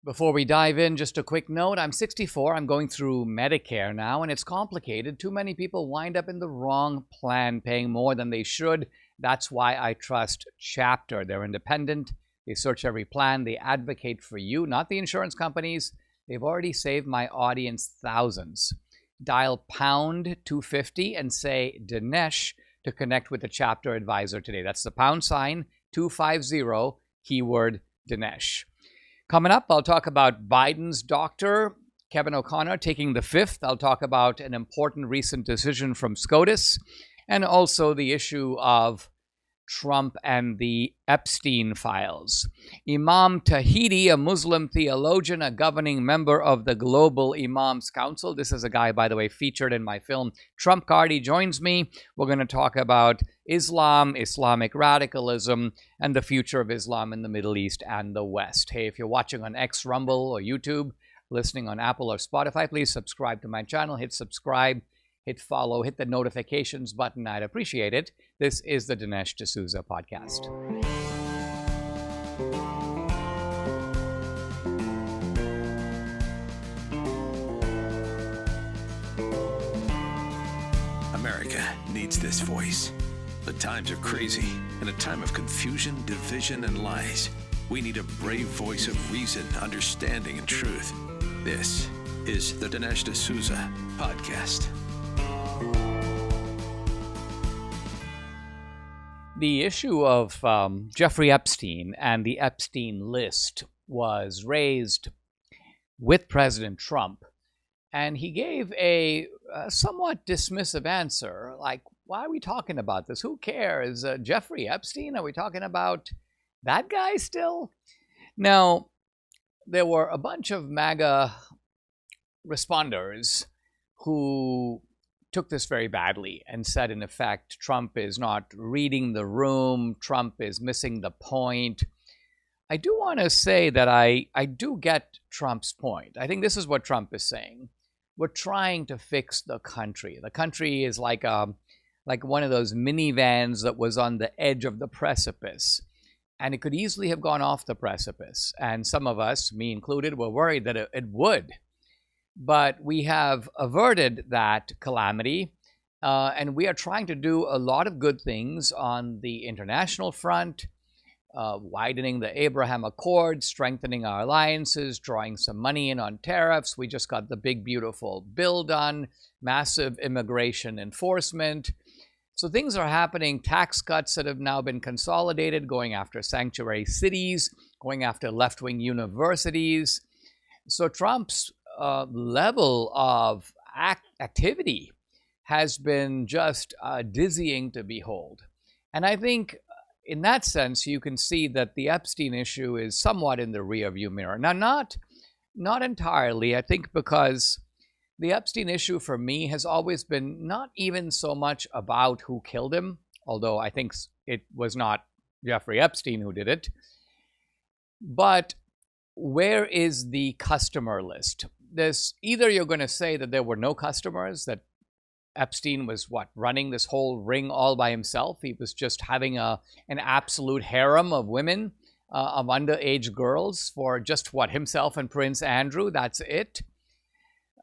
Before we dive in, just a quick note. I'm 64. I'm going through Medicare now, and it's complicated. Too many people wind up in the wrong plan, paying more than they should. That's why I trust Chapter. They're independent. They search every plan. They advocate for you, not the insurance companies. They've already saved my audience thousands. Dial pound 250 and say Dinesh to connect with the Chapter advisor today. That's the pound sign 250, keyword Dinesh. Coming up, I'll talk about Biden's doctor, Kevin O'Connor, taking the fifth. I'll talk about an important recent decision from SCOTUS, and also the issue of Trump and the Epstein Files. Imam Tawhidi, a Muslim theologian, a governing member of the Global Imams Council. This is a guy, by the way, featured in my film Trump Card. He joins me. We're going to talk about Islam, Islamic radicalism, and the future of Islam in the Middle East and the West. Hey, if you're watching on X, Rumble, or YouTube, listening on Apple or Spotify, please subscribe to my channel. Hit subscribe. Hit follow, hit the notifications button. I'd appreciate it. This is the Dinesh D'Souza podcast. America needs this voice. The times are crazy. In a time of confusion, division, and lies, we need a brave voice of reason, understanding, and truth. This is the Dinesh D'Souza podcast. The issue of Jeffrey Epstein and the Epstein list was raised with President Trump, and he gave a somewhat dismissive answer, like, why are we talking about this? Who cares? Jeffrey Epstein? Are we talking about that guy still? Now, there were a bunch of MAGA responders who took this very badly and said, in effect, Trump is not reading the room, Trump is missing the point. I do want to say that I do get Trump's point. I think this is what Trump is saying. We're trying to fix the country. The country is like one of those minivans that was on the edge of the precipice, and it could easily have gone off the precipice. And some of us, me included, were worried that it would. But we have averted that calamity, and we are trying to do a lot of good things on the international front, widening the Abraham Accords, strengthening our alliances, drawing some money in on tariffs. We just got the big, beautiful bill done, massive immigration enforcement. So things are happening, tax cuts that have now been consolidated, going after sanctuary cities, going after left-wing universities. So Trump's level of activity has been just dizzying to behold. And I think in that sense, you can see that the Epstein issue is somewhat in the rearview mirror. Now, not entirely, I think, because the Epstein issue for me has always been not even so much about who killed him, although I think it was not Jeffrey Epstein who did it, but where is the customer list? Either you're going to say that there were no customers, that Epstein was running this whole ring all by himself. He was just having an absolute harem of women, of underage girls for just himself and Prince Andrew. That's it.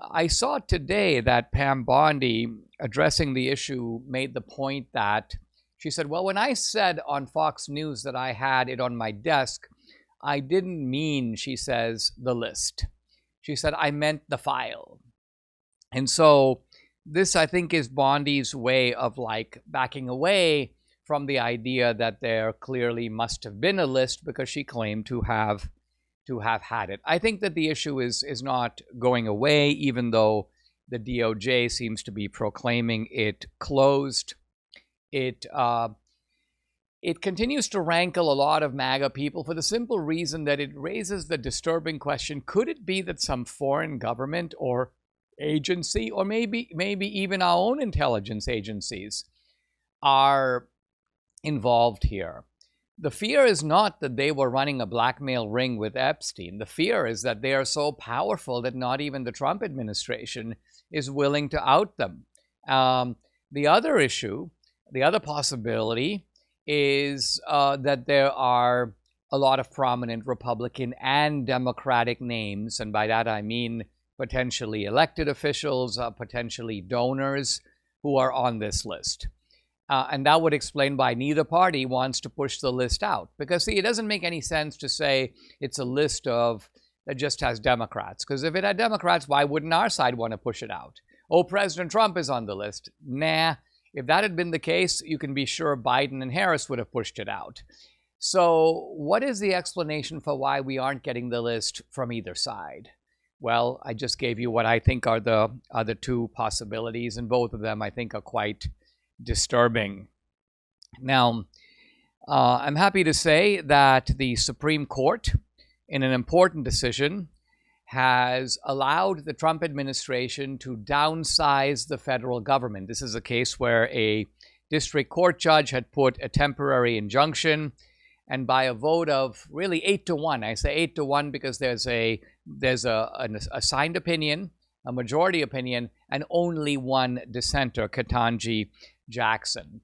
I saw today that Pam Bondi, addressing the issue, made the point that she said, well, when I said on Fox News that I had it on my desk, I didn't mean, she says, the list. She said, I meant the file. And so this, I think, is Bondi's way of backing away from the idea that there clearly must have been a list, because she claimed to have had it. I think that the issue is not going away, even though the DOJ seems to be proclaiming it closed. It continues to rankle a lot of MAGA people for the simple reason that it raises the disturbing question, could it be that some foreign government or agency, or maybe even our own intelligence agencies, are involved here? The fear is not that they were running a blackmail ring with Epstein. The fear is that they are so powerful that not even the Trump administration is willing to out them. The other issue, the other possibility, is that there are a lot of prominent Republican and Democratic names, and by that I mean potentially elected officials, potentially donors who are on this list. And that would explain why neither party wants to push the list out. Because, see, it doesn't make any sense to say it's a list that just has Democrats. Because if it had Democrats, why wouldn't our side want to push it out? Oh, President Trump is on the list. Nah. If that had been the case, you can be sure Biden and Harris would have pushed it out. So what is the explanation for why we aren't getting the list from either side? Well, I just gave you what I think are the two possibilities, and both of them I think are quite disturbing. Now, I'm happy to say that the Supreme Court, in an important decision, has allowed the Trump administration to downsize the federal government. This is a case where a district court judge had put a temporary injunction, and by a vote of really 8-1, I say 8-1 because there's an assigned opinion, a majority opinion, and only one dissenter, Ketanji Jackson.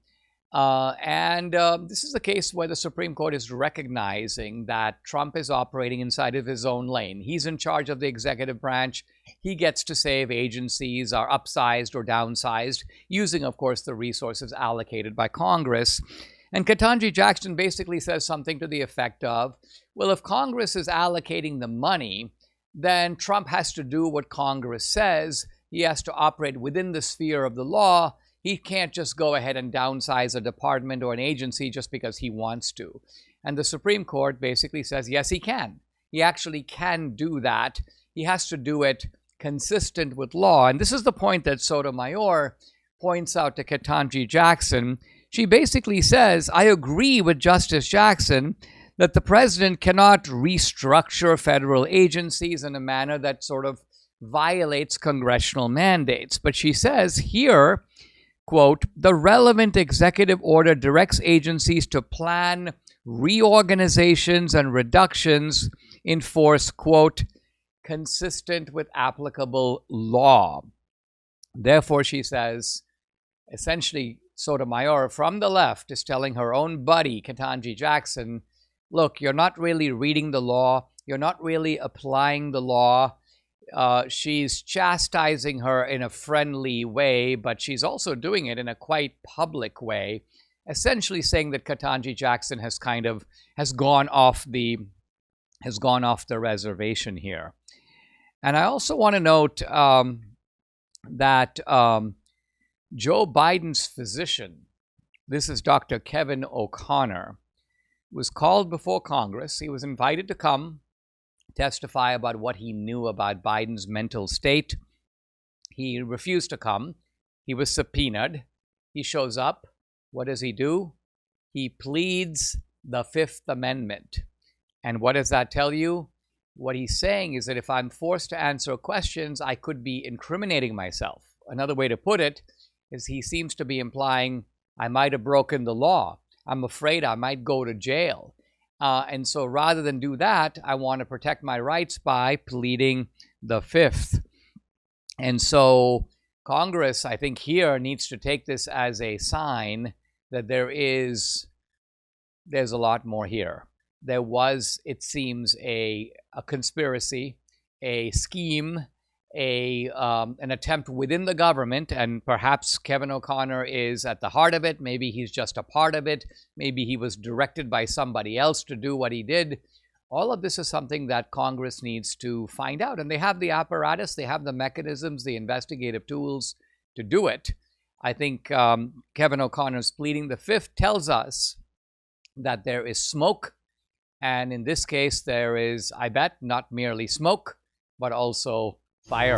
This is a case where the Supreme Court is recognizing that Trump is operating inside of his own lane. He's in charge of the executive branch. He gets to say if agencies are upsized or downsized, using, of course, the resources allocated by Congress. And Ketanji Jackson basically says something to the effect of, well, if Congress is allocating the money, then Trump has to do what Congress says. He has to operate within the sphere of the law. He can't just go ahead and downsize a department or an agency just because he wants to. And the Supreme Court basically says, yes, he can. He actually can do that. He has to do it consistent with law. And this is the point that Sotomayor points out to Ketanji Jackson. She basically says, I agree with Justice Jackson that the president cannot restructure federal agencies in a manner that sort of violates congressional mandates. But she says here, quote, the relevant executive order directs agencies to plan reorganizations and reductions in force, quote, consistent with applicable law. Therefore, she says, essentially, Sotomayor from the left is telling her own buddy, Ketanji Jackson, look, you're not really reading the law. You're not really applying the law. She's chastising her in a friendly way, but she's also doing it in a quite public way, essentially saying that Ketanji Jackson has gone off the reservation here. And I also want to note that Joe Biden's physician, this is Dr. Kevin O'Connor, was called before Congress. He was invited to come testify about what he knew about Biden's mental state. He refused to come. He was subpoenaed. He shows up. What does he do? He pleads the Fifth Amendment. And what does that tell you? What he's saying is that if I'm forced to answer questions, I could be incriminating myself. Another way to put it is he seems to be implying I might have broken the law. I'm afraid I might go to jail. And so rather than do that, I want to protect my rights by pleading the Fifth. And so Congress, I think here, needs to take this as a sign that there's a lot more here. There was, it seems, a conspiracy, a scheme, an attempt within the government, and perhaps Kevin O'Connor is at the heart of it. Maybe he's just a part of it. Maybe he was directed by somebody else to do what he did. All of this is something that Congress needs to find out, and they have the apparatus, they have the mechanisms, the investigative tools to do it. I think Kevin O'Connor's pleading the Fifth tells us that there is smoke, and in this case there is, I bet, not merely smoke, but also fire.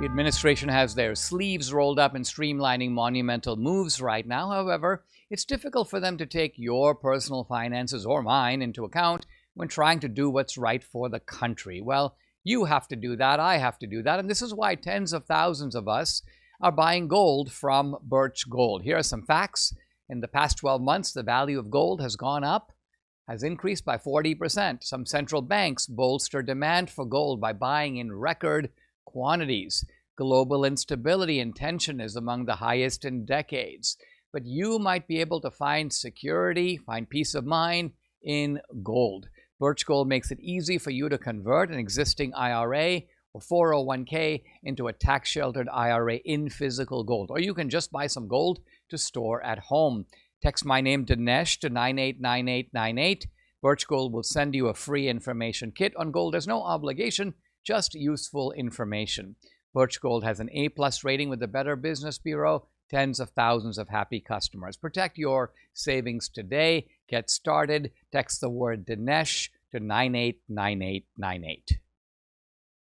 The administration has their sleeves rolled up in streamlining monumental moves right now. However, it's difficult for them to take your personal finances or mine into account when trying to do what's right for the country. Well, you have to do that. I have to do that. And this is why tens of thousands of us are buying gold from Birch Gold. Here are some facts. In the past 12 months, the value of gold has gone up, has increased by 40%. Some central banks bolster demand for gold by buying in record quantities. Global instability and tension is among the highest in decades. but you might be able to find security, find peace of mind in gold. Birch Gold makes it easy for you to convert an existing IRA or 401k into a tax-sheltered IRA in physical gold. Or you can just buy some gold to store at home. Text my name Dinesh to 989898. Birch Gold will send you a free information kit on gold. There's no obligation, just useful information. Birch Gold has an A+ rating with the Better Business Bureau, tens of thousands of happy customers. Protect your savings today. Get started. Text the word Dinesh to 989898.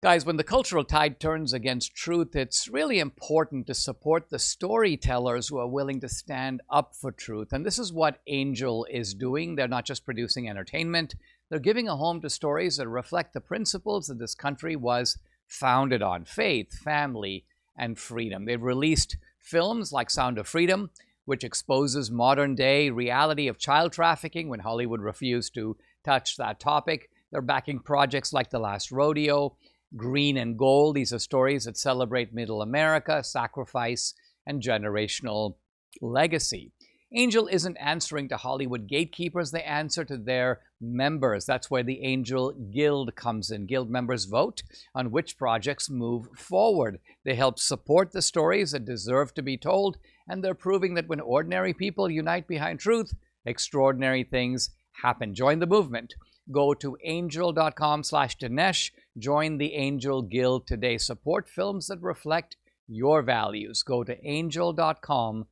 Guys, when the cultural tide turns against truth, it's really important to support the storytellers who are willing to stand up for truth. And this is what Angel is doing. They're not just producing entertainment. They're giving a home to stories that reflect the principles that this country was founded on: faith, family, and freedom. They've released films like Sound of Freedom, which exposes modern-day reality of child trafficking when Hollywood refused to touch that topic. They're backing projects like The Last Rodeo, Green and Gold. These are stories that celebrate Middle America, sacrifice, and generational legacy. Angel isn't answering to Hollywood gatekeepers. They answer to their members. That's where the Angel Guild comes in. Guild members vote on which projects move forward. They help support the stories that deserve to be told, and they're proving that when ordinary people unite behind truth, extraordinary things happen. Join the movement. Go to angel.com/Dinesh. Join the Angel Guild today. Support films that reflect your values. Go to angel.com/Dinesh.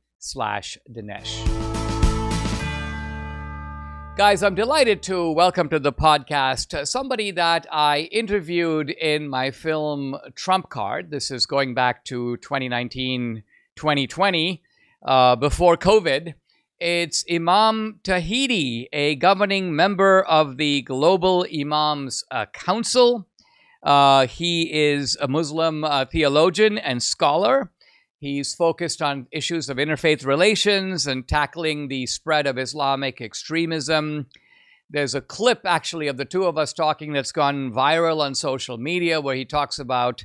Guys, I'm delighted to welcome to the podcast somebody that I interviewed in my film Trump Card. This is going back to 2019, 2020, before COVID. It's Imam Tawhidi, a governing member of the Global Imams Council. He is a Muslim theologian and scholar. He's focused on issues of interfaith relations and tackling the spread of Islamic extremism. There's a clip, actually, of the two of us talking that's gone viral on social media where he talks about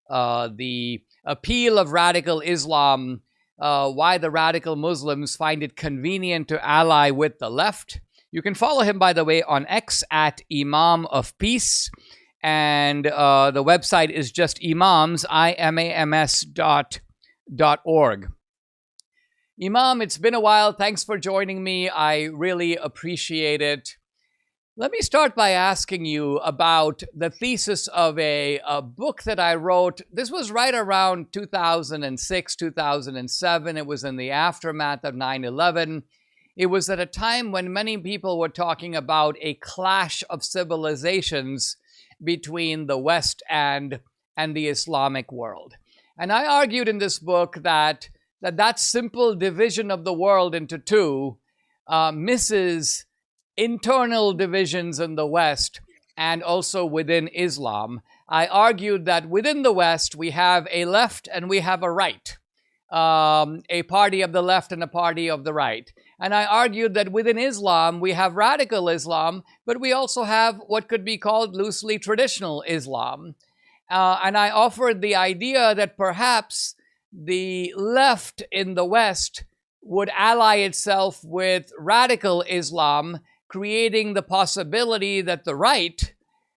the appeal of radical Islam, why the radical Muslims find it convenient to ally with the left. You can follow him, by the way, on X at Imam of Peace. And the website is just imams, imams.org. Imam, it's been a while. Thanks for joining me. I really appreciate it. Let me start by asking you about the thesis of a book that I wrote. This was right around 2006, 2007. It was in the aftermath of 9/11. It was at a time when many people were talking about a clash of civilizations between the West and the Islamic world. And I argued in this book that simple division of the world into two misses internal divisions in the West and also within Islam. I argued that within the West, we have a left and we have a right, a party of the left and a party of the right. And I argued that within Islam, we have radical Islam, but we also have what could be called loosely traditional Islam. And I offered the idea that perhaps the left in the West would ally itself with radical Islam, creating the possibility that the right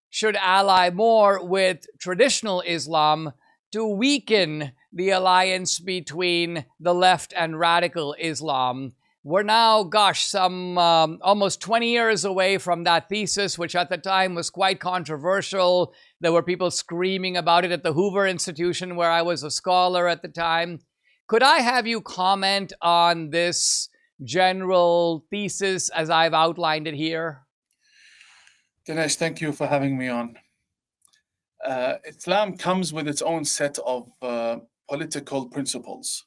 should ally more with traditional Islam to weaken the alliance between the left and radical Islam. We're now, some almost 20 years away from that thesis, which at the time was quite controversial. There were people screaming about it at the Hoover Institution, where I was a scholar at the time. Could I have you comment on this general thesis as I've outlined it here? Dinesh, thank you for having me on. Islam comes with its own set of political principles.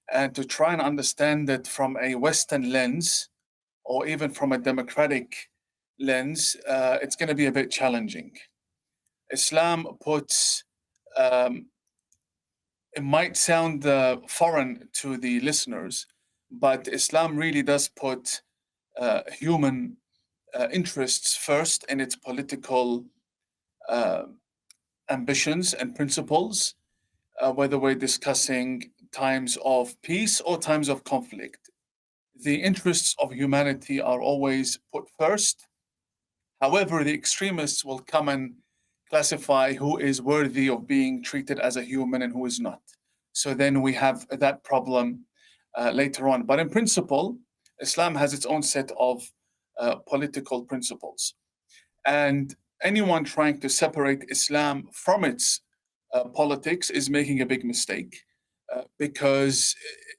And to try and understand it from a Western lens, or even from a democratic lens, it's going to be a bit challenging. Islam puts, it might sound foreign to the listeners, but Islam really does put human interests first in its political ambitions and principles, whether we're discussing times of peace or times of conflict, the interests of humanity are always put first. However, the extremists will come and classify who is worthy of being treated as a human and who is not. So then we have that problem later on. But in principle, Islam has its own set of political principles. And anyone trying to separate Islam from its politics is making a big mistake because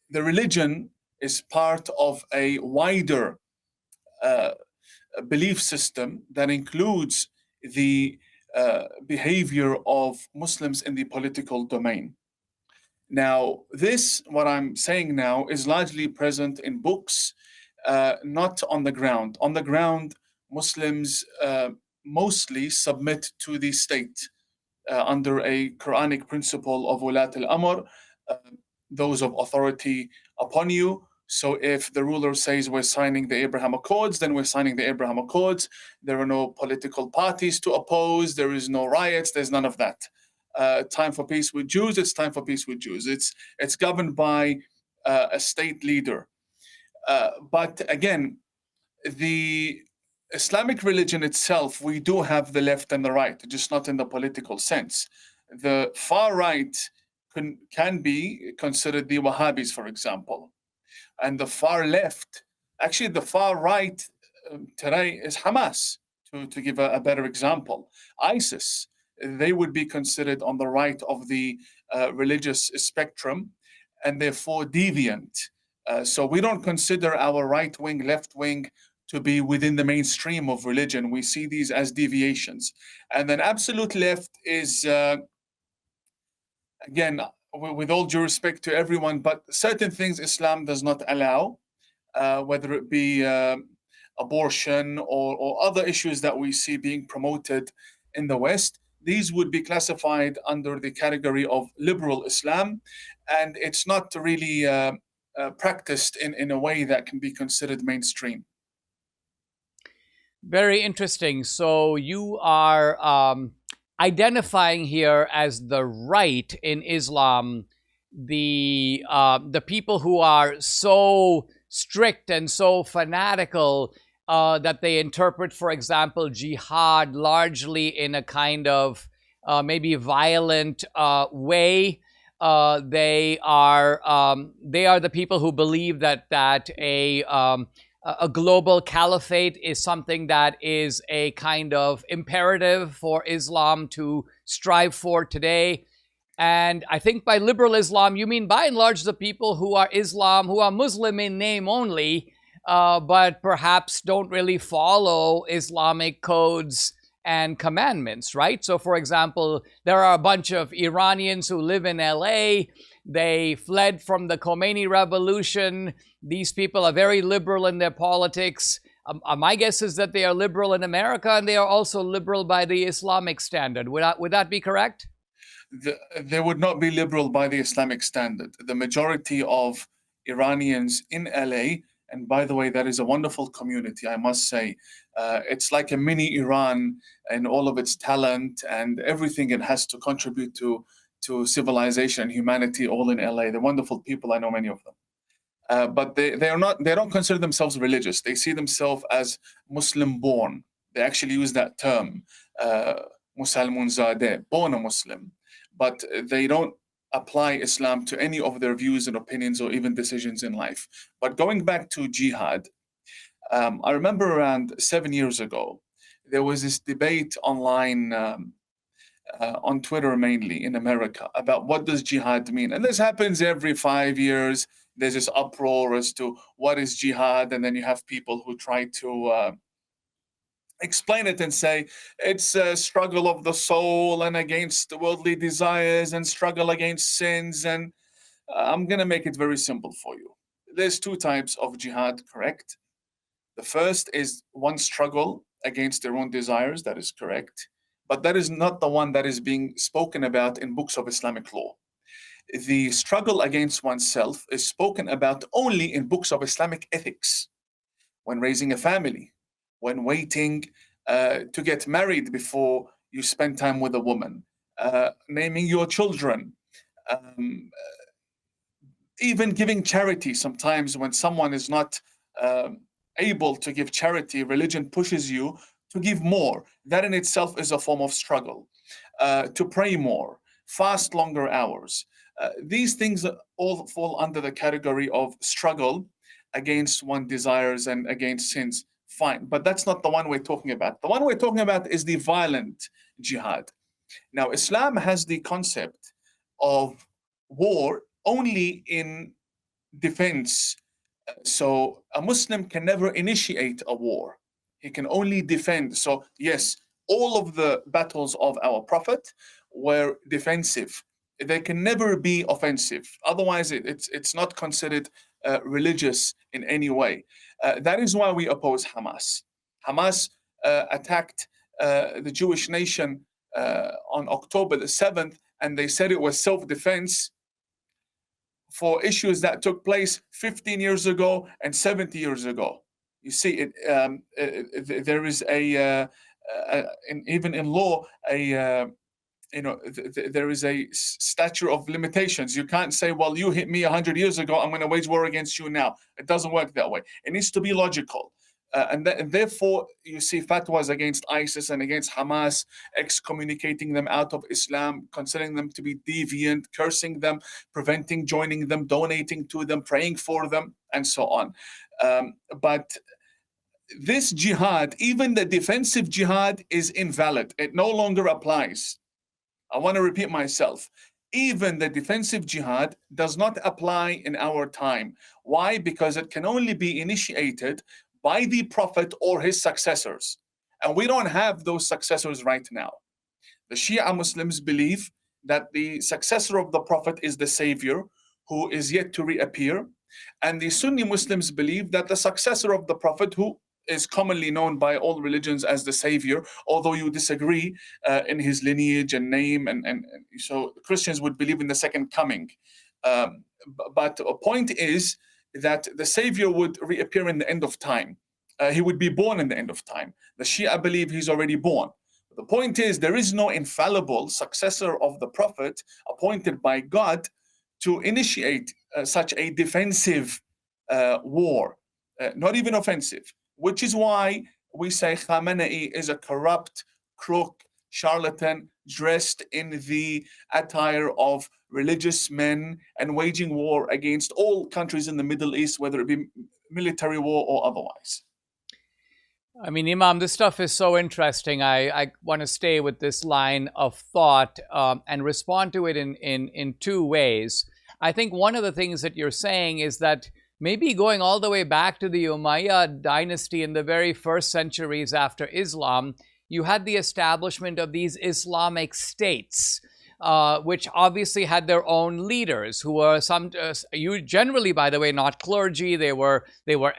the religion is part of a wider belief system that includes the behavior of Muslims in the political domain. Now, what I'm saying now, is largely present in books, not on the ground. On the ground, Muslims mostly submit to the state under a Quranic principle of Walat al-Amr, those of authority upon you. So if the ruler says we're signing the Abraham Accords, then we're signing the Abraham Accords. There are no political parties to oppose. There is no riots. There's none of that. Time for peace with Jews, it's time for peace with Jews. It's governed by a state leader. But again, the Islamic religion itself, we do have the left and the right, just not in the political sense. The far right can be considered the Wahhabis, for example. And the far left, actually the far right today is Hamas, to give a better example. ISIS, they would be considered on the right of the religious spectrum and therefore deviant. So we don't consider our right wing, left wing to be within the mainstream of religion. We see these as deviations. And then absolute left is, again, with all due respect to everyone, but certain things Islam does not allow, whether it be abortion or other issues that we see being promoted in the West. These would be classified under the category of liberal Islam, and it's not really practiced in a way that can be considered mainstream. Very interesting. So you are identifying here as the right in Islam, the people who are so strict and so fanatical that they interpret, for example, jihad largely in a kind of maybe violent way. They are the people who believe that a global caliphate is something that is a kind of imperative for Islam to strive for today. And I think by liberal Islam, you mean by and large the people who are Muslim in name only, but perhaps don't really follow Islamic codes and commandments, right? So for example, there are a bunch of Iranians who live in LA. They fled from the Khomeini revolution. These people are very liberal in their politics. My guess is that they are liberal in America, and they are also liberal by the Islamic standard. Would that be correct? They would not be liberal by the Islamic standard. The majority of Iranians in LA, and by the way, that is a wonderful community, I must say. It's like a mini Iran and all of its talent and everything it has to contribute to civilization and humanity, all in LA. They're wonderful people. I know many of them. But they don't consider themselves religious. They see themselves as Muslim born. They actually use that term, Musalmun Zadeh, born a Muslim. But they don't apply Islam to any of their views and opinions or even decisions in life. But going back to jihad, I remember around 7 years ago, there was this debate online on Twitter mainly in America about what does jihad mean. And this happens every 5 years. There's this uproar as to what is jihad, and then you have people who try to explain it and say it's a struggle of the soul and against worldly desires and struggle against sins. And I'm going to make it very simple for you. There's two types of jihad, correct? The first is one struggle against their own desires, that is correct. But that is not the one that is being spoken about in books of Islamic law. The struggle against oneself is spoken about only in books of Islamic ethics. When raising a family, when waiting to get married before you spend time with a woman, naming your children, even giving charity. Sometimes when someone is not able to give charity, religion pushes you to give more. That in itself is a form of struggle. To pray more, fast longer hours. These things all fall under the category of struggle against one's desires and against sins. Fine, but that's not the one we're talking about. The one we're talking about is the violent jihad. Now, Islam has the concept of war only in defense. So a Muslim can never initiate a war. He can only defend. So yes, all of the battles of our Prophet were defensive. They can never be offensive. Otherwise, it's not considered religious in any way. That is why we oppose Hamas. Hamas attacked the Jewish nation on October the 7th, and they said it was self-defense for issues that took place 15 years ago and 70 years ago. You see, there is even in law, there is a statute of limitations. You can't say, well, you hit me 100 years ago, I'm going to wage war against you now. It doesn't work that way. It needs to be logical. And therefore, you see fatwas against ISIS and against Hamas, excommunicating them out of Islam, considering them to be deviant, cursing them, preventing joining them, donating to them, praying for them, and so on. But this jihad, even the defensive jihad, is invalid. It no longer applies. I want to repeat myself. Even the defensive jihad does not apply in our time. Why? Because it can only be initiated by the Prophet or his successors. And we don't have those successors right now. The Shia Muslims believe that the successor of the Prophet is the Savior who is yet to reappear. And the Sunni Muslims believe that the successor of the Prophet, who is commonly known by all religions as the Savior, although you disagree in his lineage and name, and so Christians would believe in the second coming. But a point is that the Savior would reappear in the end of time. He would be born in the end of time. The Shia believe he's already born. The point is, there is no infallible successor of the Prophet appointed by God to initiate such a defensive war, not even offensive, which is why we say Khamenei is a corrupt, crook, charlatan, dressed in the attire of religious men and waging war against all countries in the Middle East, whether it be military war or otherwise. I mean, Imam, this stuff is so interesting. I want to stay with this line of thought and respond to it in two ways. I think one of the things that you're saying is that maybe going all the way back to the Umayyad dynasty in the very first centuries after Islam, you had the establishment of these Islamic states, which obviously had their own leaders, who were generally, by the way, not clergy. They were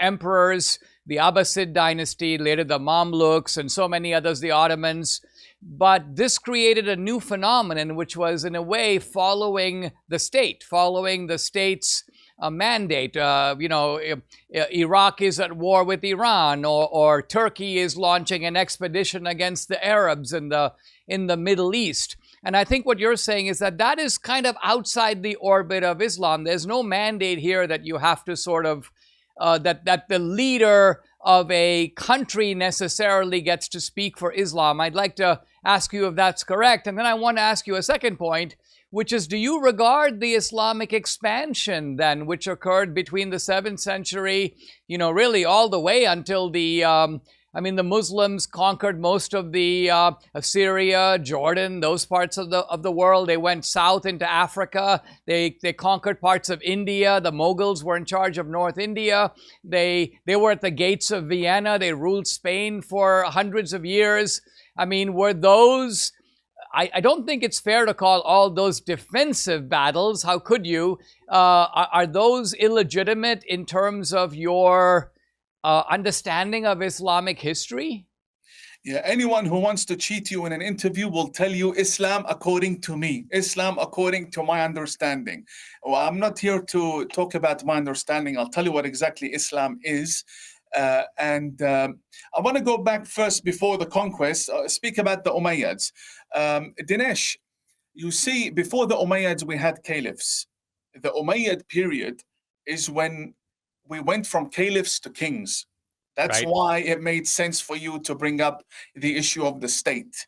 emperors. The Abbasid dynasty, later the Mamluks, and so many others, the Ottomans. But this created a new phenomenon, which was in a way following the state's mandate. Iraq is at war with Iran, or Turkey is launching an expedition against the Arabs in the Middle East. And I think what you're saying is that is kind of outside the orbit of Islam. There's no mandate here that you have to sort of that the leader of a country necessarily gets to speak for Islam. I'd like to ask you if that's correct. And then I want to ask you a second point, which is, do you regard the Islamic expansion then, which occurred between the 7th century, really all the way until the Muslims conquered most of the Syria, Jordan, those parts of the world. They went south into Africa. They conquered parts of India. The Mughals were in charge of North India. They were at the gates of Vienna. They ruled Spain for hundreds of years. I mean, were those... I don't think it's fair to call all those defensive battles. How could you? Are those illegitimate in terms of your understanding of Islamic history? Yeah, anyone who wants to cheat you in an interview will tell you Islam according to me, Islam according to my understanding. Well, I'm not here to talk about my understanding. I'll tell you what exactly Islam is. And I want to go back first before the conquest, speak about the Umayyads. Dinesh, you see, before the Umayyads, we had caliphs. the Umayyad period is when we went from caliphs to kings. That's Right. why it made sense for you to bring up the issue of the state.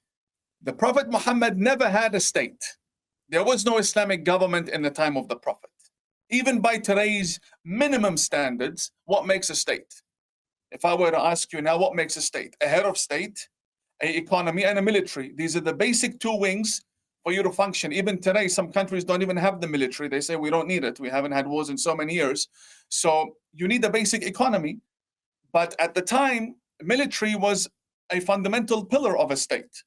The Prophet Muhammad never had a state. There was no Islamic government in the time of the Prophet. Even by today's minimum standards, what makes a state? If I were to ask you now, what makes a state? A head of state, an economy, and a military. These are the basic two wings for you to function. Even today, some countries don't even have the military. They say we don't need it. We haven't had wars in so many years. So you need a basic economy. But at the time, military was a fundamental pillar of a state,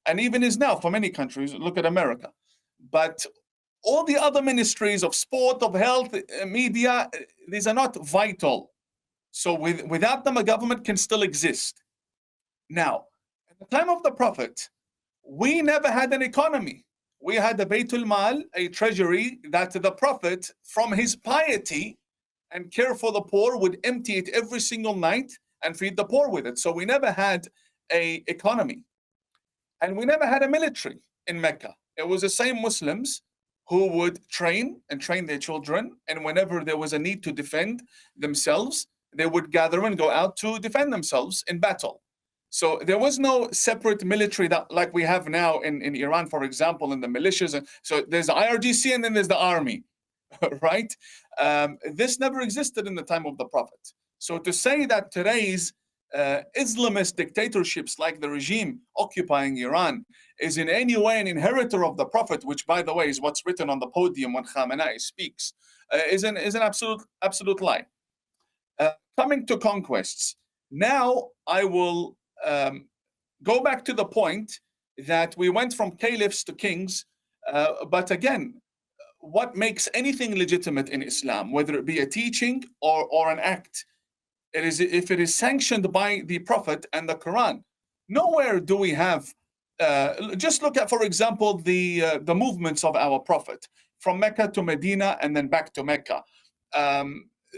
and even is now for many countries. Look at America. But all the other ministries of sport, of health, media, these are not vital. So without them, a government can still exist. Now, at the time of the Prophet, we never had an economy. We had a Baytul Mal, a treasury that the Prophet, from his piety and care for the poor, would empty it every single night and feed the poor with it. So we never had an economy. And we never had a military in Mecca. It was the same Muslims who would train their children. And whenever there was a need to defend themselves, they would gather and go out to defend themselves in battle. So there was no separate military that like we have now in Iran, for example, in the militias. And so there's the IRGC and then there's the army, right? This never existed in the time of the Prophet. So to say that today's Islamist dictatorships like the regime occupying Iran is in any way an inheritor of the Prophet, which by the way is what's written on the podium when Khamenei speaks, is an absolute lie. Coming to conquests, now I will go back to the point that we went from caliphs to kings, but again, what makes anything legitimate in Islam, whether it be a teaching or an act, it is if it is sanctioned by the Prophet and the Quran. Nowhere do we have. Just look at, for example, the movements of our Prophet from Mecca to Medina and then back to Mecca.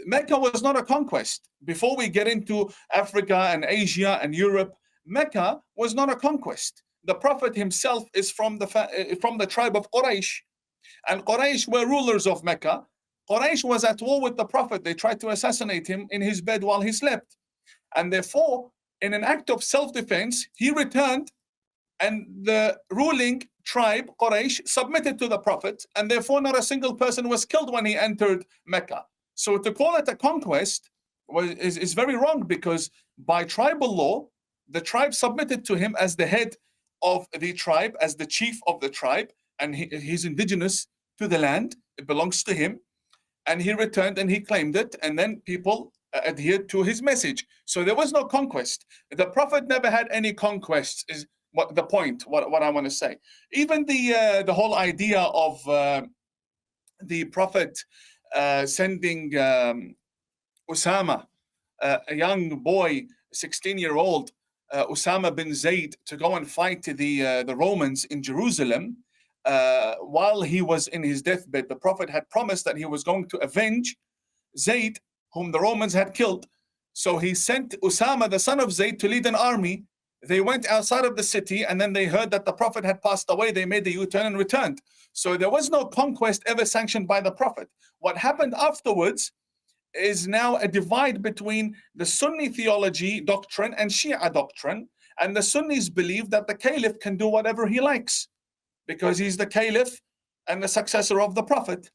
Mecca was not a conquest. Before we get into Africa and Asia and Europe, Mecca was not a conquest. The Prophet himself is from the tribe of Quraysh, and Quraysh were rulers of Mecca. Quraysh was at war with the Prophet. They tried to assassinate him in his bed while he slept. And therefore, in an act of self-defense, he returned, and the ruling tribe, Quraysh, submitted to the Prophet, and therefore not a single person was killed when he entered Mecca. So to call it a conquest is very wrong, because by tribal law, the tribe submitted to him as the head of the tribe, as the chief of the tribe, and he's indigenous to the land. It belongs to him. And he returned and he claimed it, and then people adhered to his message. So there was no conquest. The Prophet never had any conquests, is what the point, what I want to say. Even the whole idea of the Prophet sending Osama, a young boy, 16-year-old, Osama bin Zayd, to go and fight the Romans in Jerusalem. While he was in his deathbed, the Prophet had promised that he was going to avenge Zayd, whom the Romans had killed. So he sent Osama, the son of Zayd, to lead an army. They went outside of the city, and then they heard that the Prophet had passed away. They made the U-turn and returned. So there was no conquest ever sanctioned by the Prophet. What happened afterwards is now a divide between the Sunni theology doctrine and Shia doctrine. And the Sunnis believe that the Caliph can do whatever he likes, because he's the Caliph and the successor of the Prophet.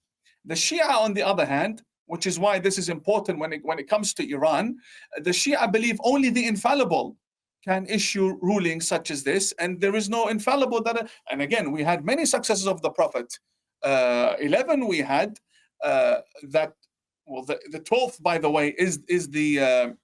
The Shia, on the other hand, which is why this is important when it comes to Iran, the Shia believe only the infallible can issue rulings such as this, and there is no infallible that. And again, we had many successors of the Prophet. 11 we had that. Well, the 12th, by the way, is the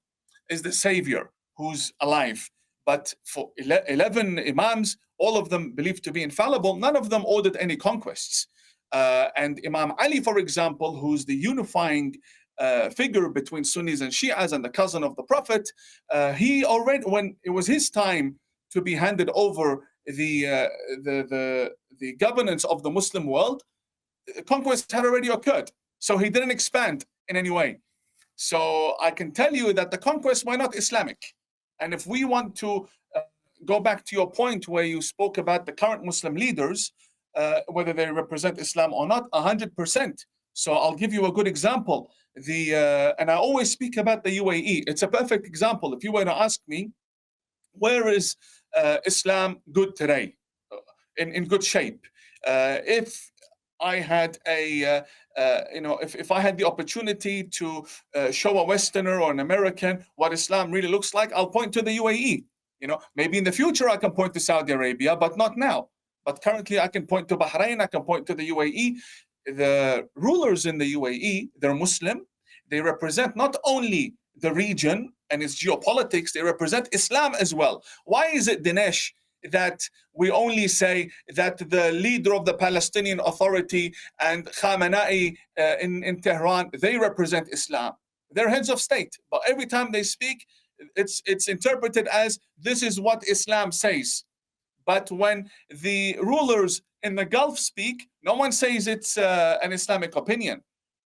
savior who's alive. But for 11 Imams, all of them believed to be infallible. None of them ordered any conquests. And Imam Ali, for example, who's the unifying figure between Sunnis and Shias and the cousin of the Prophet, he already, when it was his time to be handed over the governance of the Muslim world, conquest had already occurred. So he didn't expand in any way. So I can tell you that the conquests were not Islamic. And if we want to go back to your point where you spoke about the current Muslim leaders, whether they represent Islam or not, 100%. So I'll give you a good example. And I always speak about the UAE. It's a perfect example. If you were to ask me, where is Islam good today, in good shape? If I had if I had the opportunity to show a Westerner or an American what Islam really looks like, I'll point to the UAE. Maybe in the future I can point to Saudi Arabia, but not now. But currently I can point to Bahrain, I can point to the UAE. The rulers in the UAE, they're Muslim. They represent not only the region and its geopolitics, they represent Islam as well. Why is it, Dinesh, that we only say that the leader of the Palestinian Authority and Khamenei in Tehran, they represent Islam? They're heads of state, but every time they speak, it's interpreted as this is what Islam says. But when the rulers in the Gulf speak, no one says it's an Islamic opinion.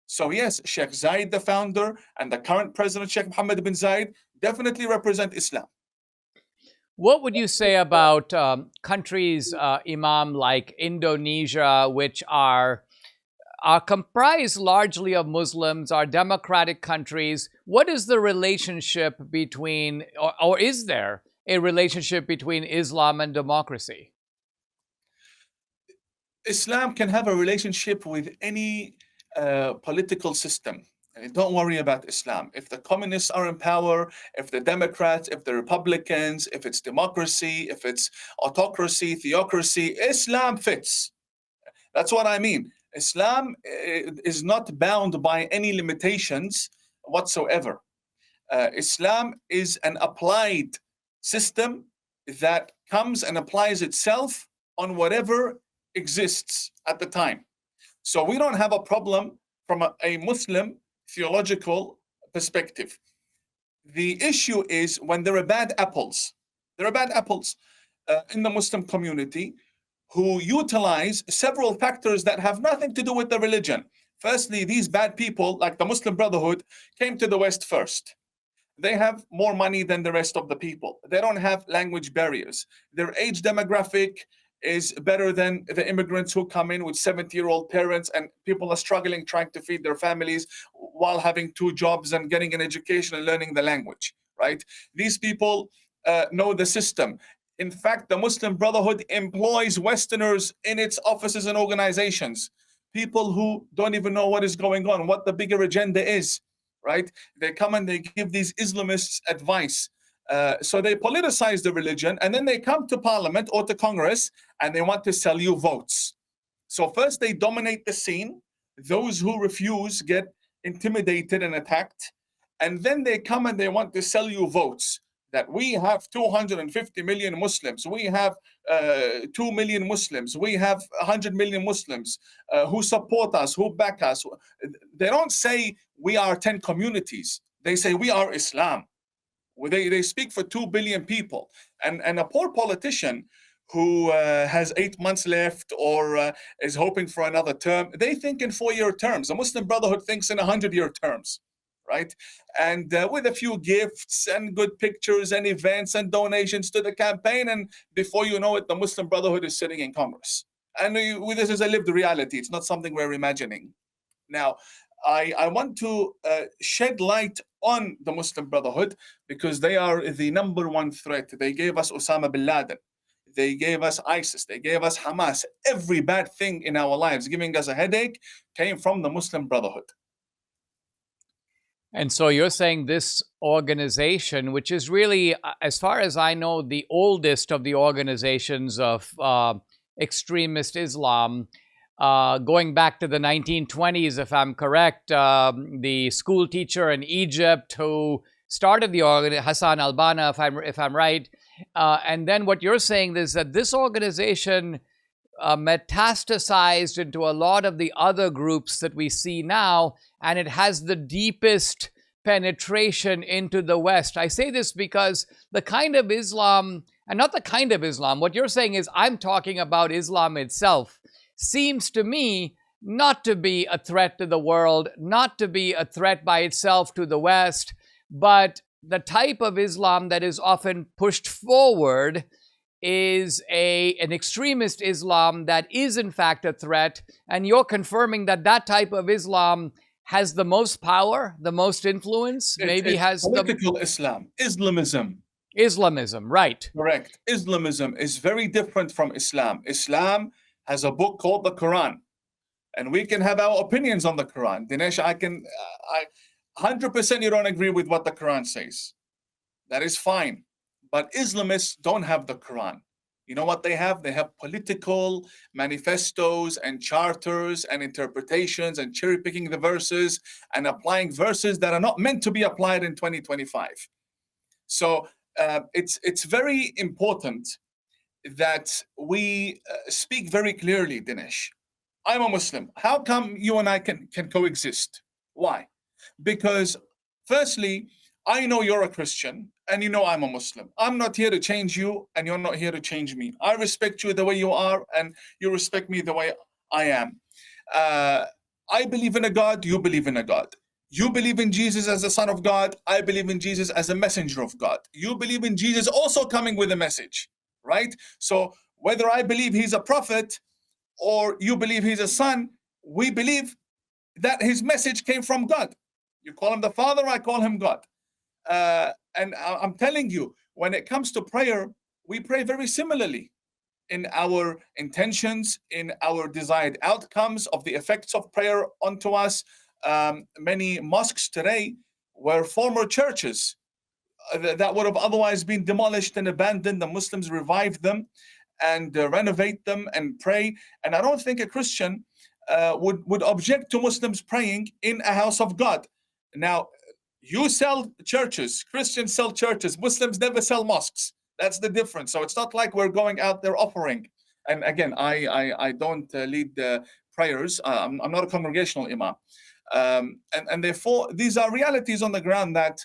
So yes, Sheikh Zayed, the founder, and the current president, Sheikh Mohammed bin Zayed, definitely represent Islam. What would you say about countries, Imam, like Indonesia, which are comprised largely of Muslims, are democratic countries? What is the relationship between, or is there a relationship between Islam and democracy? Islam can have a relationship with any political system. Don't worry about Islam. If the communists are in power, if the Democrats, if the Republicans, if it's democracy, if it's autocracy, theocracy, Islam fits. That's what I mean. Islam is not bound by any limitations whatsoever. Islam is an applied system that comes and applies itself on whatever exists at the time. So we don't have a problem from a Muslim theological perspective. The issue is when there are bad apples. There are bad apples in the Muslim community who utilize several factors that have nothing to do with the religion. Firstly, these bad people, like the Muslim Brotherhood, came to the West first. They have more money than the rest of the people. They don't have language barriers. Their age demographic is better than the immigrants who come in with 70-year-old parents, and people are struggling trying to feed their families while having 2 jobs and getting an education and learning the language, right? These people know the system. In fact, the Muslim Brotherhood employs Westerners in its offices and organizations, people who don't even know what is going on, what the bigger agenda is, right? They come and they give these Islamists advice. So they politicize the religion, and then they come to parliament or to Congress and they want to sell you votes. So first they dominate the scene. Those who refuse get intimidated and attacked. And then they come and they want to sell you votes. That we have 250 million Muslims, we have 2 million Muslims, we have 100 million Muslims who support us, who back us. They don't say we are 10 communities. They say we are Islam. They speak for 2 billion people. And a poor politician who has 8 months left or is hoping for another term, they think in 4-year terms. The Muslim Brotherhood thinks in 100-year terms, right? And with a few gifts and good pictures and events and donations to the campaign, and before you know it, the Muslim Brotherhood is sitting in Congress. And this is a lived reality. It's not something we're imagining. Now, I want to shed light on the Muslim Brotherhood because they are the number one threat. They gave us Osama bin Laden. They gave us ISIS. They gave us Hamas. Every bad thing in our lives, giving us a headache, came from the Muslim Brotherhood. And so you're saying this organization, which is really, as far as I know, the oldest of the organizations of extremist Islam, going back to the 1920s, if I'm correct, the school teacher in Egypt who started the organization, Hassan al-Banna, if I'm right. And then what you're saying is that this organization metastasized into a lot of the other groups that we see now, and it has the deepest penetration into the West. I say this because the kind of Islam, and not the kind of Islam, what you're saying is I'm talking about Islam itself, seems to me not to be a threat to the world, not to be a threat by itself to the West, but the type of Islam that is often pushed forward is an extremist Islam that is in fact a threat, and you're confirming that that type of Islam has the most power, the most influence, maybe It's has political Islam, Islamism. Islamism, right? Correct. Islamism is very different from Islam. Islam has a book called the Quran, and we can have our opinions on the Quran. Dinesh, I 100% you don't agree with what the Quran says. That is fine. But Islamists don't have the Quran. You know what they have? They have political manifestos and charters and interpretations and cherry picking the verses and applying verses that are not meant to be applied in 2025. So it's very important that we speak very clearly, Dinesh. I'm a Muslim. How come you and I can coexist? Why? Because firstly, I know you're a Christian and you know I'm a Muslim. I'm not here to change you and you're not here to change me. I respect you the way you are and you respect me the way I am. I believe in a God, you believe in a God. You believe in Jesus as the Son of God. I believe in Jesus as a messenger of God. You believe in Jesus also coming with a message, right? So whether I believe he's a prophet or you believe he's a son, we believe that his message came from God. You call him the Father, I call him God. And I'm telling you, when it comes to prayer, we pray very similarly in our intentions, in our desired outcomes of the effects of prayer onto us. Many mosques today were former churches that would have otherwise been demolished and abandoned. The Muslims revived them and renovate them and pray. And I don't think a Christian would object to Muslims praying in a house of God. Now, you sell churches, Christians sell churches, Muslims never sell mosques. That's the difference. So it's not like we're going out there offering. And again, I don't lead the prayers. I'm not a congregational imam. And therefore, these are realities on the ground that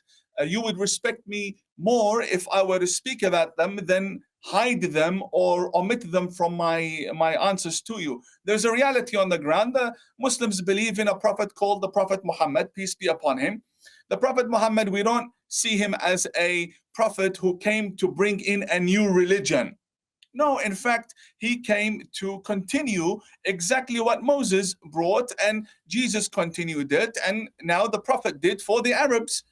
you would respect me more if I were to speak about them than hide them or omit them from my answers to you. There's a reality on the ground. The Muslims believe in a prophet called the Prophet Muhammad, peace be upon him. The Prophet Muhammad, we don't see him as a prophet who came to bring in a new religion. No, in fact, he came to continue exactly what Moses brought, and Jesus continued it, and now the Prophet did for the Arabs.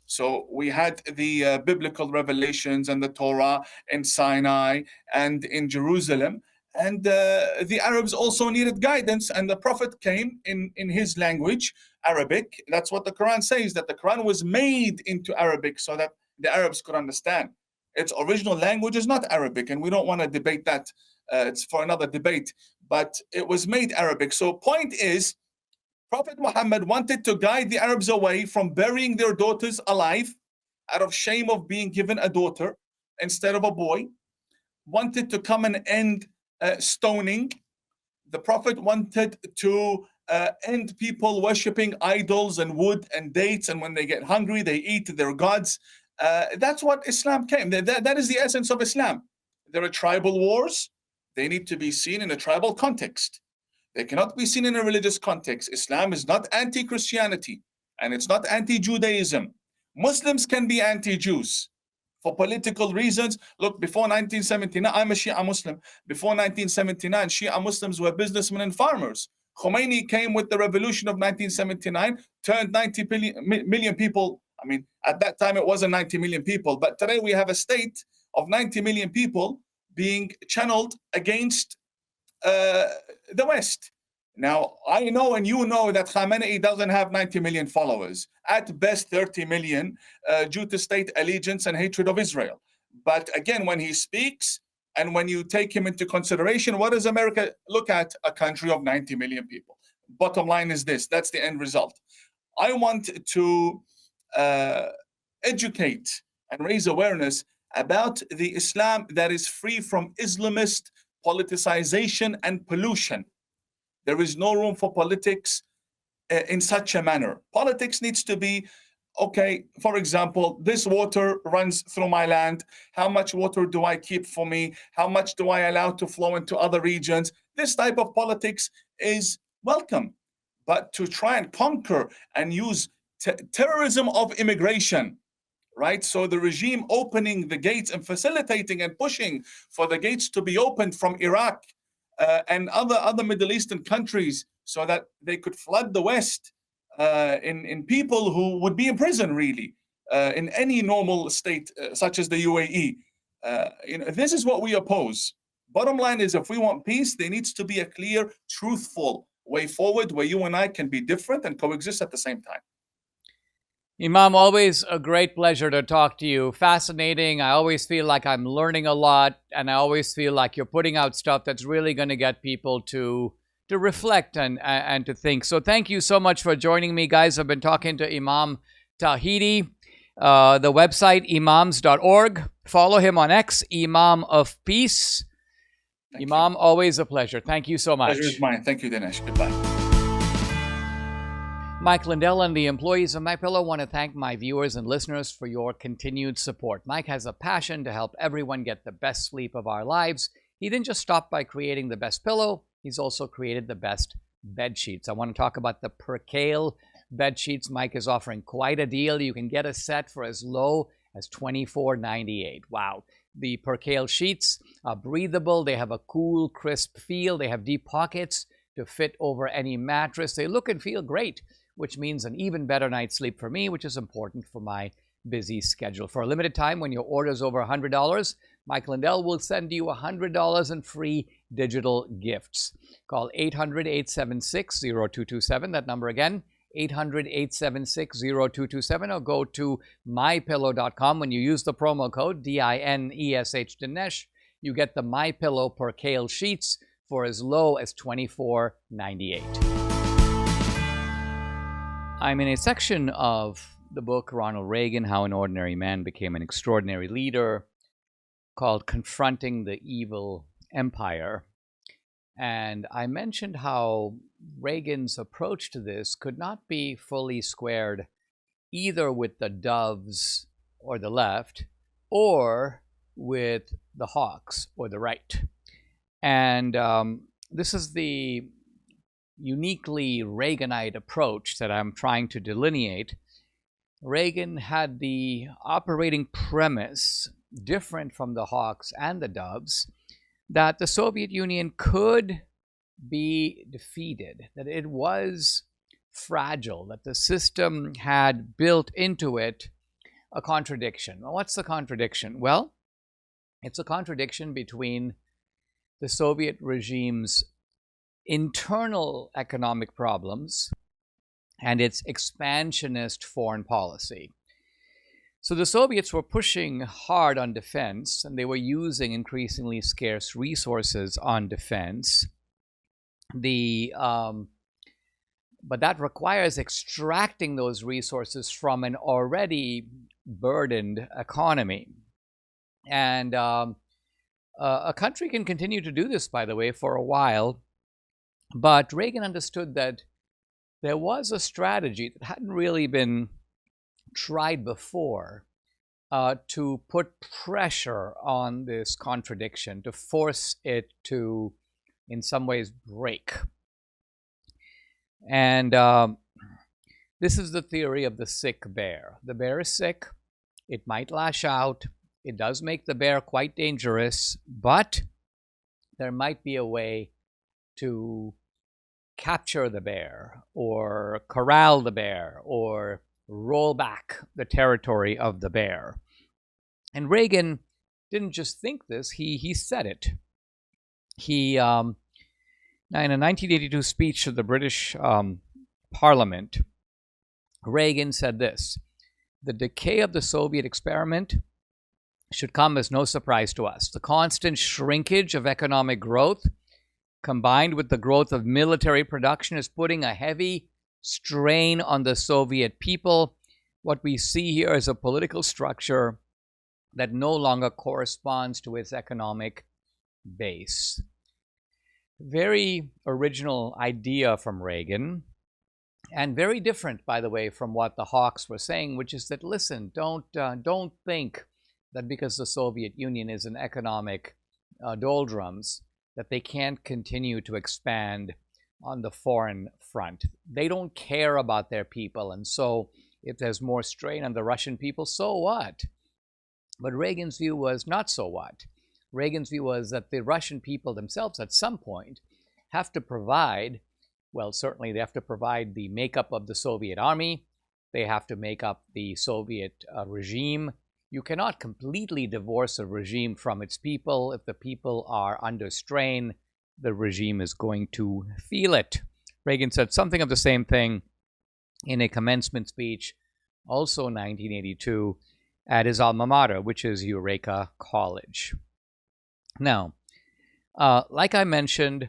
So we had the biblical revelations and the Torah in Sinai and in Jerusalem. And the Arabs also needed guidance. And the Prophet came in his language, Arabic. That's what the Quran says, that the Quran was made into Arabic so that the Arabs could understand. Its original language is not Arabic, and we don't want to debate that. It's for another debate. But it was made Arabic. So point is, Prophet Muhammad wanted to guide the Arabs away from burying their daughters alive out of shame of being given a daughter instead of a boy, wanted to come and end stoning. The Prophet wanted to end people worshipping idols and wood and dates, and when they get hungry, they eat their gods. That's what Islam came. That is the essence of Islam. There are tribal wars. They need to be seen in a tribal context. They cannot be seen in a religious context. Islam is not anti-Christianity and it's not anti-Judaism. Muslims can be anti-Jews for political reasons. Look, before 1979, I'm a Shia Muslim. Before 1979, Shia Muslims were businessmen and farmers. Khomeini came with the revolution of 1979, turned 90 million people. I mean, at that time it wasn't 90 million people, but today we have a state of 90 million people being channeled against the West. Now, I know and you know that Khamenei doesn't have 90 million followers, at best 30 million, due to state allegiance and hatred of Israel. But again, when he speaks and when you take him into consideration, what does America look at? A country of 90 million people. Bottom line is this, that's the end result. I want to educate and raise awareness about the Islam that is free from Islamist politicization and pollution. There is no room for politics in such a manner. Politics needs to be, okay, for example, this water runs through my land. How much water do I keep for me? How much do I allow to flow into other regions? This type of politics is welcome. But to try and conquer and use terrorism of immigration, right? So the regime opening the gates and facilitating and pushing for the gates to be opened from Iraq and other Middle Eastern countries so that they could flood the West in people who would be in prison, really, in any normal state such as the UAE. This is what we oppose. Bottom line is, if we want peace, there needs to be a clear, truthful way forward where you and I can be different and coexist at the same time. Imam, always a great pleasure to talk to you. Fascinating. I always feel like I'm learning a lot, and I always feel like you're putting out stuff that's really going to get people to reflect and to think. So thank you so much for joining me, guys. I've been talking to Imam Tawhidi. The website, imams.org. Follow him on X, Imam of Peace. Imam, always a pleasure. Thank you so much. Pleasure is mine. Thank you, Dinesh. Goodbye. Mike Lindell and the employees of MyPillow want to thank my viewers and listeners for your continued support. Mike has a passion to help everyone get the best sleep of our lives. He didn't just stop by creating the best pillow, he's also created the best bed sheets. I want to talk about the Percale bed sheets. Mike is offering quite a deal. You can get a set for as low as $24.98. Wow. The Percale sheets are breathable. They have a cool, crisp feel. They have deep pockets to fit over any mattress. They look and feel great, which means an even better night's sleep for me, which is important for my busy schedule. For a limited time, when your order is over $100, Mike Lindell will send you $100 in free digital gifts. Call 800-876-0227. That number again, 800-876-0227, or go to mypillow.com. When you use the promo code DINESH Dinesh, you get the MyPillow Percale sheets for as low as $24.98. I'm in a section of the book Ronald Reagan, How an Ordinary Man Became an Extraordinary Leader, called Confronting the Evil Empire. And I mentioned how Reagan's approach to this could not be fully squared either with the doves or the left, or with the hawks or the right. And this is the uniquely Reaganite approach that I'm trying to delineate. Reagan had the operating premise, different from the hawks and the doves, that the Soviet Union could be defeated, that it was fragile, that the system had built into it a contradiction. Well, what's the contradiction? Well, it's a contradiction between the Soviet regime's internal economic problems and its expansionist foreign policy. So the Soviets were pushing hard on defense, and they were using increasingly scarce resources on defense. But that requires extracting those resources from an already burdened economy. And a country can continue to do this, by the way, for a while. But Reagan understood that there was a strategy that hadn't really been tried before to put pressure on this contradiction, to force it to, in some ways, break. And this is the theory of the sick bear. The bear is sick. It might lash out. It does make the bear quite dangerous, but there might be a way to capture the bear, or corral the bear, or roll back the territory of the bear. And Reagan didn't just think this, he said it. He, in a 1982 speech to the British Parliament, Reagan said this: "The decay of the Soviet experiment should come as no surprise to us. The constant shrinkage of economic growth, combined with the growth of military production, is putting a heavy strain on the Soviet people. What we see here is a political structure that no longer corresponds to its economic base." Very original idea from Reagan, and very different, by the way, from what the hawks were saying, which is that, listen, don't think that because the Soviet Union is in economic doldrums, that they can't continue to expand on the foreign front. They don't care about their people, and so If there's more strain on the Russian people, so what? But Reagan's view was not so what. Reagan's view was that the Russian people themselves at some point have to provide, well, certainly they have to provide the makeup of the Soviet army. They have to make up the Soviet regime. You cannot completely divorce a regime from its people. If the people are under strain, the regime is going to feel it. Reagan said something of the same thing in a commencement speech, also in 1982, at his alma mater, which is Eureka College. Now, like I mentioned,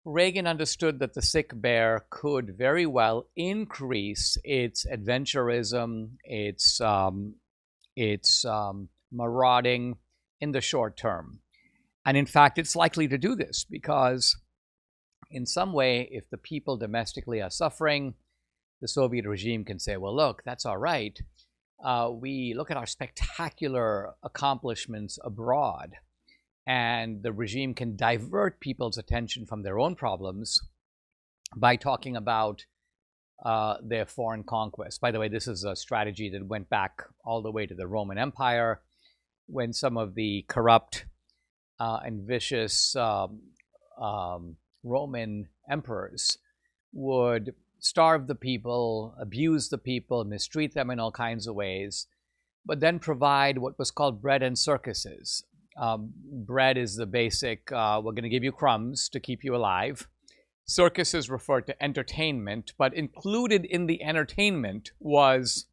Reagan understood that the sick bear could very well increase its adventurism, its marauding in the short term. And in fact, it's likely to do this because in some way, if the people domestically are suffering, the Soviet regime can say, well, look, that's all right. We look at our spectacular accomplishments abroad, and the regime can divert people's attention from their own problems by talking about their foreign conquest. By the way, this is a strategy that went back all the way to the Roman Empire, when some of the corrupt and vicious Roman emperors would starve the people, abuse the people, mistreat them in all kinds of ways, but then provide what was called bread and circuses. Bread is the basic, we're going to give you crumbs to keep you alive. Circuses refer to entertainment, but included in the entertainment was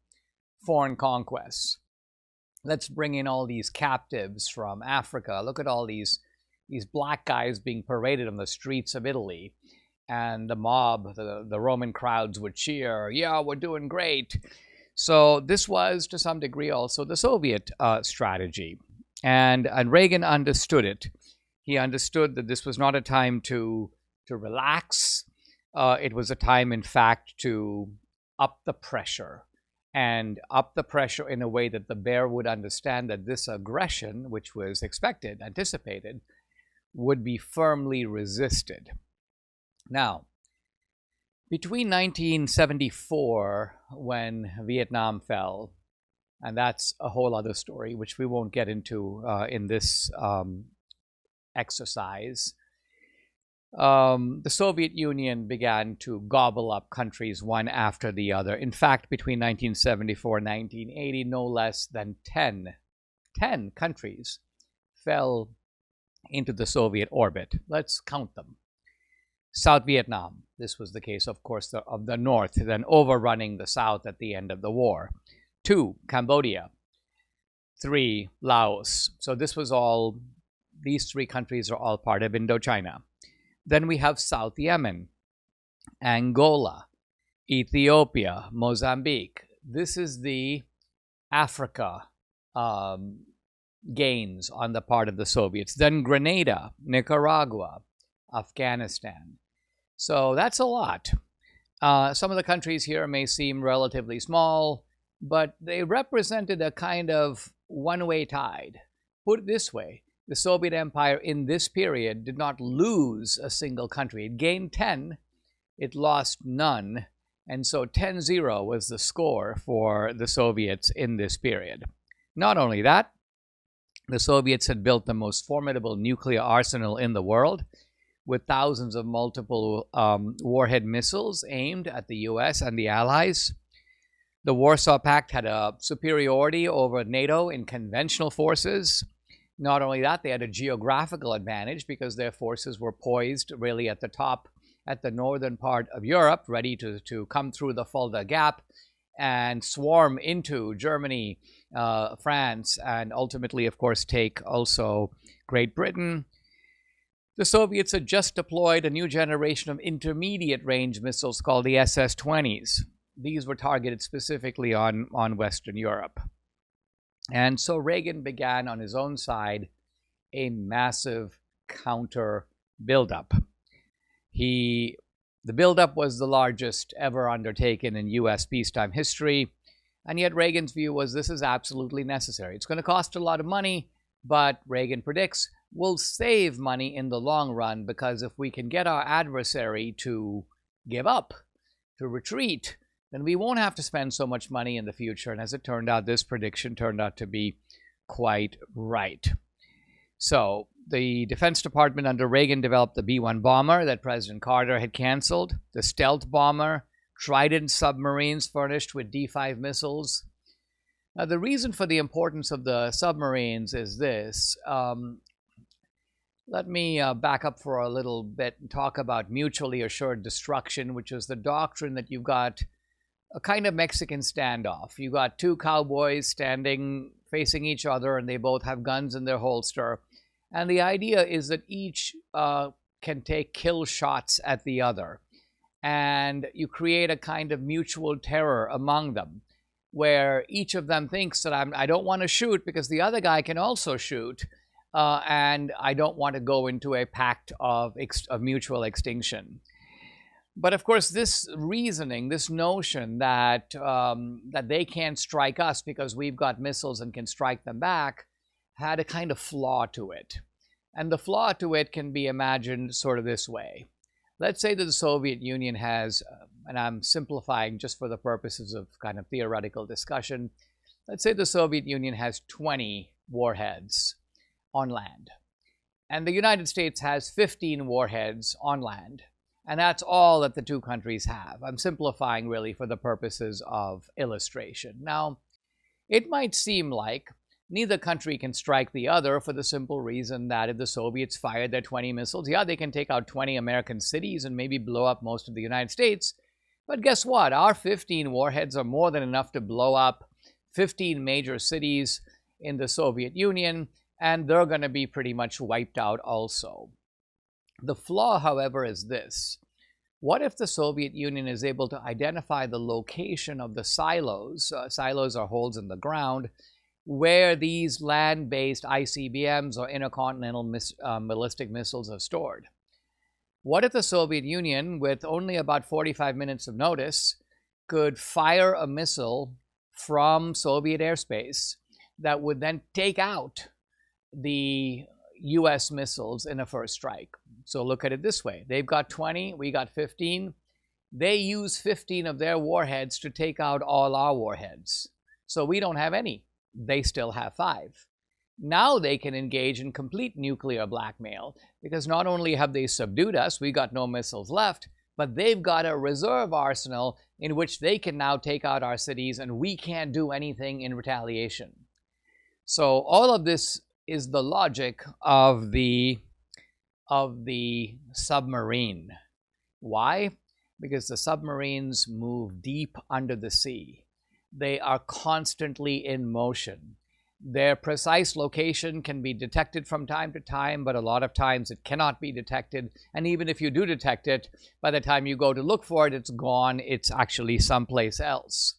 foreign conquests. Let's bring in all these captives from Africa. Look at all these black guys being paraded on the streets of Italy. And the mob, the Roman crowds would cheer, yeah, we're doing great. So this was, to some degree, also the Soviet strategy. And Reagan understood it. He understood that this was not a time to relax. It was a time, in fact, to up the pressure. And up the pressure in a way that the bear would understand that this aggression, which was expected, anticipated, would be firmly resisted. Now, between 1974, when Vietnam fell, and that's a whole other story, which we won't get into in this exercise, the Soviet Union began to gobble up countries one after the other. In fact, between 1974 and 1980, no less than 10 countries fell into the Soviet orbit. Let's count them. South Vietnam, this was the case, of course, of the North, then overrunning the South at the end of the war. 2, Cambodia. 3, Laos. So this was all, these 3 countries are all part of Indochina. Then we have South Yemen, Angola, Ethiopia, Mozambique. This is the Africa gains on the part of the Soviets. Then Grenada, Nicaragua, Afghanistan. So that's a lot. Some of the countries here may seem relatively small, but they represented a kind of one-way tide. Put it this way, the Soviet Empire in this period did not lose a single country. It gained 10, it lost none, and so 10-0 was the score for the Soviets in this period. Not only that, the Soviets had built the most formidable nuclear arsenal in the world, with thousands of multiple warhead missiles aimed at the US and the Allies. The Warsaw Pact had a superiority over NATO in conventional forces. Not only that, they had a geographical advantage because their forces were poised really at the top, at the northern part of Europe, ready to come through the Fulda Gap and swarm into Germany, France, and ultimately, of course, take also Great Britain. The Soviets had just deployed a new generation of intermediate-range missiles called the SS-20s. These were targeted specifically on Western Europe. And so Reagan began on his own side a massive counter buildup. The buildup was the largest ever undertaken in U.S. peacetime history, and yet Reagan's view was this is absolutely necessary. It's going to cost a lot of money, but Reagan predicts we'll save money in the long run because if we can get our adversary to give up, to retreat, then we won't have to spend so much money in the future. And as it turned out, this prediction turned out to be quite right. So the Defense Department under Reagan developed the B-1 bomber that President Carter had canceled, the stealth bomber, Trident submarines furnished with D-5 missiles. Now, the reason for the importance of the submarines is this. Let me back up for a little bit and talk about mutually assured destruction, which is the doctrine that you've got a kind of Mexican standoff. You've got two cowboys standing facing each other, and they both have guns in their holster. And the idea is that each can take kill shots at the other. And you create a kind of mutual terror among them, where each of them thinks that I don't want to shoot because the other guy can also shoot. And I don't want to go into a pact of mutual extinction. But of course, this reasoning, this notion that they can't strike us because we've got missiles and can strike them back, had a kind of flaw to it. And the flaw to it can be imagined sort of this way. Let's say that the Soviet Union has, and I'm simplifying just for the purposes of kind of theoretical discussion, let's say the Soviet Union has 20 warheads on land. And the United States has 15 warheads on land. And that's all that the two countries have. I'm simplifying really for the purposes of illustration. Now, it might seem like neither country can strike the other for the simple reason that if the Soviets fired their 20 missiles, yeah, they can take out 20 American cities and maybe blow up most of the United States. But guess what? Our 15 warheads are more than enough to blow up 15 major cities in the Soviet Union, and they're going to be pretty much wiped out also. The flaw, however, is this. What if the Soviet Union is able to identify the location of the silos? Silos are holes in the ground where these land-based ICBMs or intercontinental ballistic missiles are stored. What if the Soviet Union, with only about 45 minutes of notice, could fire a missile from Soviet airspace that would then take out the US missils in a first strike? So look at it this way. They've got 20, we got 15. They use 15 of their warheads to take out all our warheads. So we don't have any. They still have 5. Now they can engage in complete nuclear blackmail because not only have they subdued us, we got no missiles left, but they've got a reserve arsenal in which they can now take out our cities and we can't do anything in retaliation. So all of this is the logic of the submarine. Why? Because the submarines move deep under the sea. They are constantly in motion. Their precise location can be detected from time to time, but a lot of times it cannot be detected. And even if you do detect it, by the time you go to look for it, it's gone. It's actually someplace else.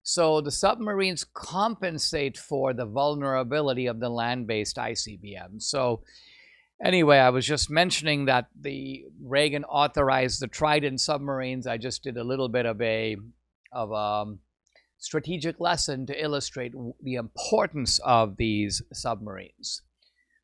So the submarines compensate for the vulnerability of the land-based ICBM. So anyway, I was just mentioning that the Reagan authorized the Trident submarines. I just did a little bit of a strategic lesson to illustrate the importance of these submarines.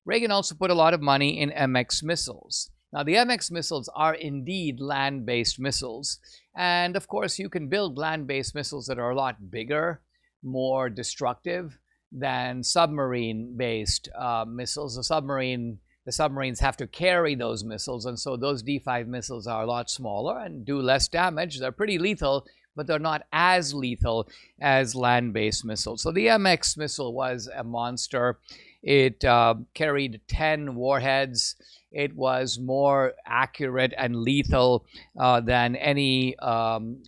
Reagan also put a lot of money in MX missiles. Now, the MX missiles are indeed land-based missiles. And of course, you can build land-based missiles that are a lot bigger, more destructive than submarine-based missiles. The submarines have to carry those missiles, and so those D5 missiles are a lot smaller and do less damage. They're pretty lethal, but they're not as lethal as land-based missiles. So the MX missile was a monster. It carried 10 warheads. It was more accurate and lethal than any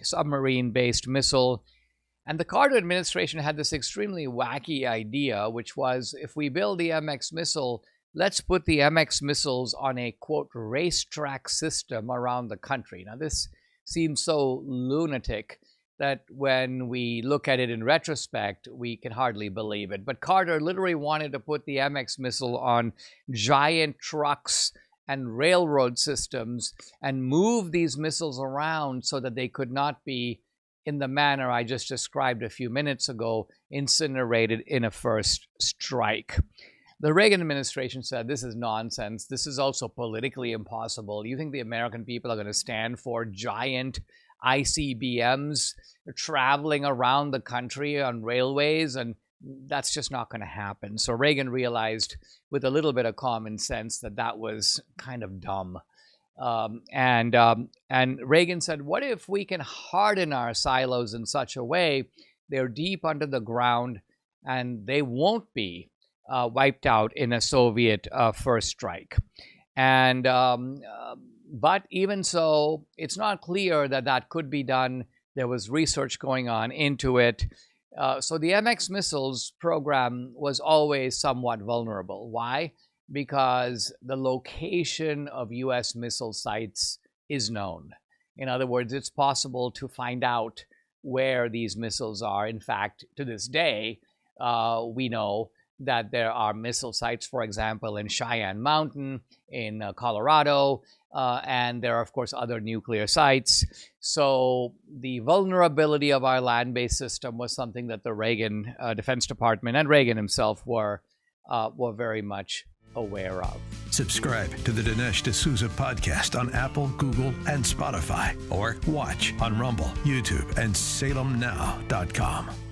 submarine-based missile. And the Carter administration had this extremely wacky idea, which was, if we build the MX missile, let's put the MX missiles on a, quote, racetrack system around the country. Now, this seems so lunatic that when we look at it in retrospect, we can hardly believe it. But Carter literally wanted to put the MX missile on giant trucks and railroad systems and move these missiles around so that they could not be, in the manner I just described a few minutes ago, incinerated in a first strike. The Reagan administration said, this is nonsense. This is also politically impossible. You think the American people are going to stand for giant ICBMs traveling around the country on railways, and that's just not going to happen. So Reagan realized with a little bit of common sense that that was kind of dumb. And Reagan said, what if we can harden our silos in such a way they're deep under the ground and they won't be wiped out in a Soviet first strike? And but even so, it's not clear that that could be done. There was research going on into it. So the MX missiles program was always somewhat vulnerable. Why? Because the location of U.S. missile sites is known. In other words, it's possible to find out where these missiles are. In fact, to this day, we know that there are missile sites, for example, in Cheyenne Mountain, in Colorado, and there are, of course, other nuclear sites. So the vulnerability of our land-based system was something that the Reagan Defense Department and Reagan himself were very much aware of. Subscribe to the Dinesh D'Souza podcast on Apple, Google, and Spotify, or watch on Rumble, YouTube, and SalemNow.com.